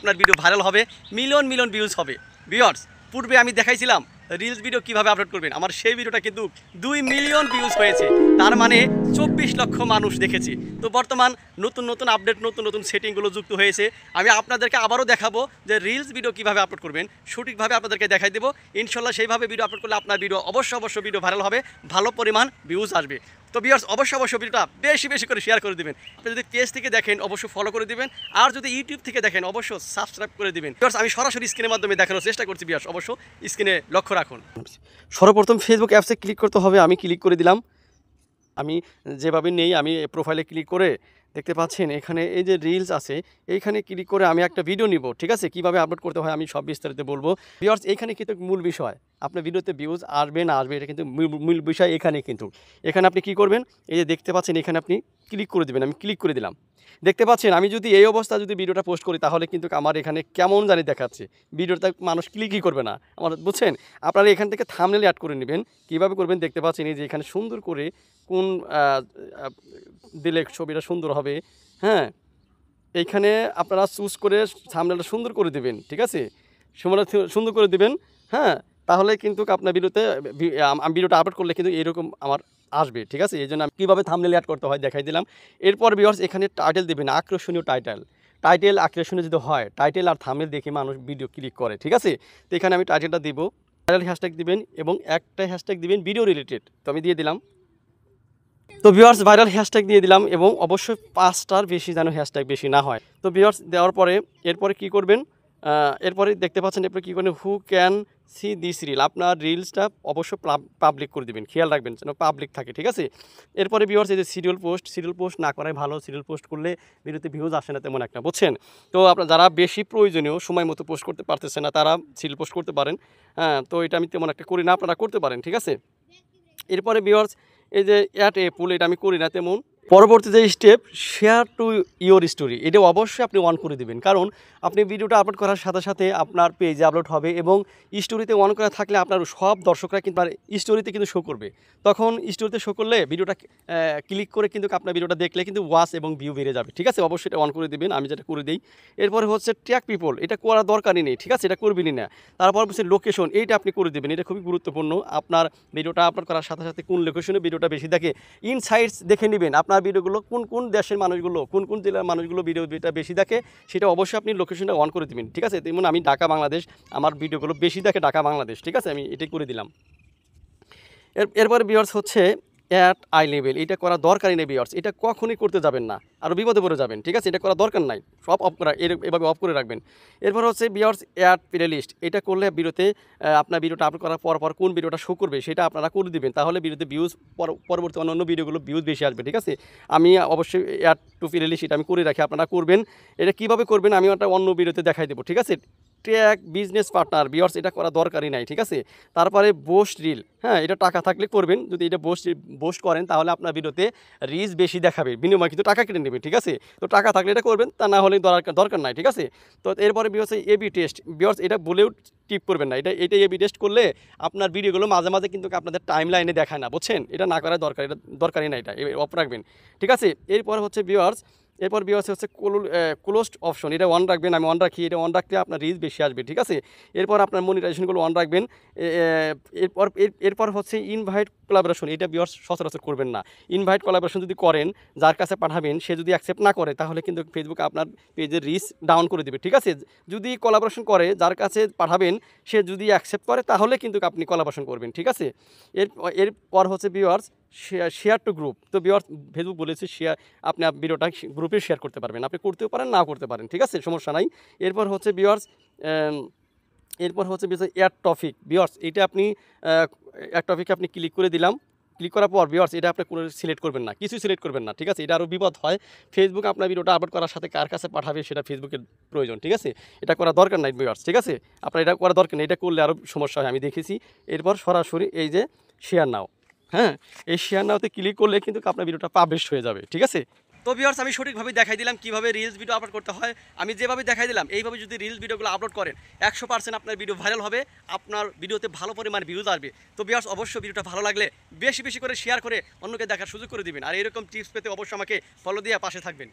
আপনার video viral হবে, million million views হবে। ভিউয়ার্স, পূর্বে আমি দেখাইছিলাম রিলস ভিডিও কিভাবে আপলোড করবেন, আমার সেই ভিডিওটা কিন্তু 2 মিলিয়ন ভিউজ হয়েছে, তার মানে 24 লক্ষ মানুষ দেখেছে। তো বর্তমান নতুন নতুন আপডেট, নতুন নতুন সেটিংগুলো যুক্ত হয়েছে। আমি আপনাদেরকে আবারও দেখাবো যে রিলস ভিডিও কিভাবে আপলোড করবেন, সঠিকভাবে আপনাদেরকে দেখাই দেবো। ইনশাল্লাহ সেইভাবে ভিডিও আপলোড করলে আপনার ভিডিও অবশ্যই ভিডিও ভাইরাল হবে, ভালো পরিমাণ ভিউজ আসবে। তো ভিউয়ার্স, অবশ্যই ভিডিওটা বেশি বেশি করে শেয়ার করে দিবেন। আপনি যদি পেজ থেকে দেখেন অবশ্যই ফলো করে দিবেন, আর যদি ইউটিউব থেকে দেখেন অবশ্যই সাবস্ক্রাইব করে দিবেন। ভিউয়ার্স, আমি সরাসরি স্ক্রিনের মাধ্যমে দেখানোর চেষ্টা করছি। ভিউয়ার্স, অবশ্যই স্ক্রিনে লক্ষ্য রাখুন। সর্বপ্রথম ফেসবুক অ্যাপসে ক্লিক করতে হবে। আমি ক্লিক করে দিলাম। আমি যেভাবে নেই, আমি প্রোফাইলে ক্লিক করে দেখতে পাচ্ছেন এখানে এই যে রিলস আছে, এইখানে ক্লিক করে আমি একটা ভিডিও নিব। ঠিক আছে, কীভাবে আপলোড করতে হয় আমি সব বিস্তারিত বলবো। ভিউয়ার্স, এইখানে কিন্তু মূল বিষয়, আপনার ভিডিওতে ভিউজ আসবে না আসবে এটা কিন্তু মূল বিষয় এখানে। কিন্তু এখানে আপনি কি করবেন, এই যে দেখতে পাচ্ছেন এখানে আপনি ক্লিক করে দেবেন। আমি ক্লিক করে দিলাম। দেখতে পাচ্ছেন আমি যদি এই অবস্থা যদি ভিডিওটা পোস্ট করি তাহলে কিন্তু আমার এখানে কেমন জানি দেখাচ্ছে, ভিডিওটা মানুষ ক্লিকই করবে না আমার, বুঝছেন। আপনারা এখান থেকে থাম্বনেল অ্যাড করে নেবেন। কীভাবে করবেন দেখতে পাচ্ছেন, এই যে এখানে সুন্দর করে কোন দিলে ছবিটা সুন্দর হবে, হ্যাঁ, এইখানে আপনারা চুজ করে থাম্বনেলটা সুন্দর করে দেবেন। ঠিক আছে, সুন্দর করে দেবেন, হ্যাঁ, তাহলে কিন্তু আপনার ভিডিওটা আপলোড করলে কিন্তু এরকম আমার আসবে। ঠিক আছে, এই জন্য আমি কীভাবে থাম্বনেল অ্যাড করতে হয় দেখাই দিলাম। এরপর ভিউয়ার্স, এখানে টাইটেল দেবেন, আকর্ষণীয় টাইটেল আকর্ষণীয় যদি হয়, টাইটেল আর থাম্বনেল দেখে মানুষ ভিডিও ক্লিক করে। ঠিক আছে, তো এখানে আমি টাইটেলটা দিব, ভাইরাল হ্যাশট্যাগ দিবেন এবং একটা হ্যাশট্যাগ দিবেন ভিডিও রিলেটেড। তো আমি দিয়ে দিলাম। তো ভিউয়ার্স, ভাইরাল হ্যাশট্যাগ দিয়ে দিলাম এবং অবশ্যই 5টার বেশি যেন হ্যাশট্যাগ বেশি না হয়। তো ভিউয়ার্স, দেওয়ার পরে এরপরে কী করবেন, এরপরে দেখতে পাচ্ছেন এরপরে কী করবেন, who can see this reel, আপনার রিলসটা অবশ্যই পাবলিক করে দেবেন, খেয়াল রাখবেন যেন পাবলিক থাকে। ঠিক আছে, এরপরে ভিউয়ার্স, এই যে সিরিয়াল পোস্ট না করাই ভালো। সিরিয়াল পোস্ট করলে ভিডিওতে ভিউজ আসে না তেমন একটা, বুঝছেন। তো আপনার যারা বেশি প্রয়োজনীয় সময় মতো পোস্ট করতে পারতেছে না তারা সিরিয়াল পোস্ট করতে পারেন, হ্যাঁ। তো এটা আমি তেমন একটা করি না, আপনারা করতে পারেন। ঠিক আছে, এরপরে ভিউয়ার্স, এই যে অ্যাট এ পুল, এটা আমি করি না তেমন। পরবর্তী যে step, share to your story, এটা অবশ্যই আপনি অন করে দেবেন, কারণ আপনি ভিডিওটা আপলোড করার সাথে সাথে আপনার পেজে আপলোড হবে এবং স্টোরিতে অন করা থাকলে আপনার সব দর্শকরা কিন্তু স্টোরিতে কিন্তু শো করবে। তখন স্টোরিতে শো করলে ভিডিওটা ক্লিক করে কিন্তু আপনার ভিডিওটা দেখলে কিন্তু ওয়াচ এবং ভিউ বেড়ে যাবে। ঠিক আছে, অবশ্যই এটা অন করে দেবেন, আমি যেটা করে দিই। এরপরে হচ্ছে ট্যাগ পিপল, এটা করার দরকারই নেই। ঠিক আছে, এটা করবেনই না। তারপর হচ্ছে লোকেশন, এইটা আপনি করে দেবেন, এটা খুবই গুরুত্বপূর্ণ। আপনার ভিডিওটা আপলোড করার সাথে সাথে কোন লোকেশনে ভিডিওটা বেশি দেখে, ইনসাইটস দেখে নেবেন আপনার ভিডিওগুলো কোন দেশের মানুষগুলো, কোন জেলার মানুষগুলো ভিডিওটা বেশি দেখে, সেটা অবশ্যই আপনি লোকেশনটা অন করে দেবেন। ঠিক আছে, যেমন আমি ঢাকা বাংলাদেশ, আমার ভিডিওগুলো বেশি দেখে ঢাকা বাংলাদেশ। ঠিক আছে, আমি এটাই করে দিলাম। এরপরে ভিউয়ার্স হচ্ছে অ্যাট আই লেভেল, এটা করা দরকারই নেই ভিউয়ার্স, এটা কখনই করতে যাবেন না, আরও বিপদে পড়ে যাবেন। ঠিক আছে, এটা করা দরকার নাই, সব অফ করা, এভাবে অফ করে রাখবেন। এরপর হচ্ছে ভিউয়ার্স অ্যাট প্লে লিস্ট, এটা করলে ভিডিওতে আপনার ভিডিওটা আপলোড করার পর কোন ভিডিওটা শো করবে সেটা আপনারা করে দেবেন, তাহলে ভিডিওতে ভিউজ পরবর্তী অন্য ভিডিওগুলো ভিউজ বেশি আসবে। ঠিক আছে, আমি অবশ্যই অ্যাট টু প্লে লিস্ট এটা আমি করে রাখি, আপনারা করবেন। এটা কীভাবে করবেন আমি একটা অন্য ভিডিওতে দেখাই দেবো। ঠিক আছে, ট্র্যাক বিজনেস পার্টনার, ভিউয়ার্স এটা করা দরকারই নাই। ঠিক আছে, তারপরে বোস্ট রিল, হ্যাঁ, এটা টাকা থাকলে করবেন, যদি এটা বোস্ট করেন তাহলে আপনার ভিডিওতে রিচ বেশি দেখাবে, বিনিময় কিন্তু টাকা কেটে নেবে। ঠিক আছে, তো টাকা থাকলে এটা করবেন, তা না হলে দরকার নাই। ঠিক আছে, তো এরপরে ভিউয়ার্স এবি টেস্ট, ভিউয়ার্স এটা বলেও টিপ করবেন না, এটা এবি টেস্ট করলে আপনার ভিডিওগুলো মাঝে মাঝে কিন্তু আপনাদের টাইম লাইনে দেখায় না, বুঝছেন। এটা না করা দরকার, এটা দরকারই না, এটা অফ রাখবেন। ঠিক আছে, এরপর হচ্ছে ভিউয়ার্স, হচ্ছে ক্লোজড অপশন, এটা অন রাখবেন, আমি অন রাখি, এটা অন রাখলে আপনার রিচ বেশি আসবে। ঠিক আছে, এরপর আপনার মনিটাইজেশনগুলো অন রাখবেন। এরপর হচ্ছে ইনভাইট কোলাবোরেশন, এটা ভিউয়ার্স সচরাচর করবেন না। ইনভাইট কোলাবোরেশন যদি করেন, যার কাছে পাঠাবেন সে যদি অ্যাকসেপ্ট না করে তাহলে কিন্তু ফেসবুক আপনার পেজের রিচ ডাউন করে দেবে। ঠিক আছে, যদি কোলাবোরেশন করে, যার কাছে পাঠাবেন সে যদি অ্যাকসেপ্ট করে তাহলে কিন্তু আপনি কোলাবোরেশন করবেন। ঠিক আছে, এরপর হচ্ছে ভিউয়ার্স শেয়ার টু গ্রুপ, তো ভিউয়ার্স ফেসবুক বলেছে শেয়ার, আপনি ভিডিওটা গ্রুপে শেয়ার করতে পারবেন, আপনি করতেও পারেন নাও করতে পারেন। ঠিক আছে, সমস্যা নাই। এরপর হচ্ছে ভিউয়ার্স অ্যাড টপিক, ভিউয়ার্স এটা আপনি এক টপিকে আপনি ক্লিক করে দিলাম। ক্লিক করার পর ভিউয়ার্স এটা আপনি কোনো সিলেক্ট করবেন না, কিছু সিলেক্ট করবেন না। ঠিক আছে, এটা আরও বিপদ হয়, ফেসবুক আপনার ভিডিওটা আপলোড করার সাথে কার কাছে পাঠাবে সেটা ফেসবুকের প্রয়োজন। ঠিক আছে, এটা করা দরকার নাই ভিউয়ার্স। ঠিক আছে, আপনার এটা করা দরকার নেই, এটা করলে আরও সমস্যা হয়, আমি দেখেছি। এরপর সরাসরি এই যে শেয়ার নাও, হ্যাঁ, এই শেয়ার নাওতে ক্লিক করলে কিন্তু আপনার ভিডিওটা পাবলিশ হয়ে যাবে। ঠিক আছে, তো ভিউয়ার্স আমি সঠিকভাবে দেখাই দিলাম কীভাবে রিলস ভিডিও আপলোড করতে হয়। আমি যেভাবে দেখাই দিলাম এইভাবে যদি রিলস ভিডিওগুলো আপলোড করেন 100% আপনার ভিডিও ভাইরাল হবে, আপনার ভিডিওতে ভালো পরিমাণ ভিউজ আসবে। তো ভিউয়ার্স অবশ্যই ভিডিওটা ভালো লাগলে বেশি বেশি করে শেয়ার করে অন্যকে দেখার সুযোগ করে দিবেন, আর এরকম টিপস পেতে অবশ্যই আমাকে ফলো দিয়ে পাশে থাকবেন।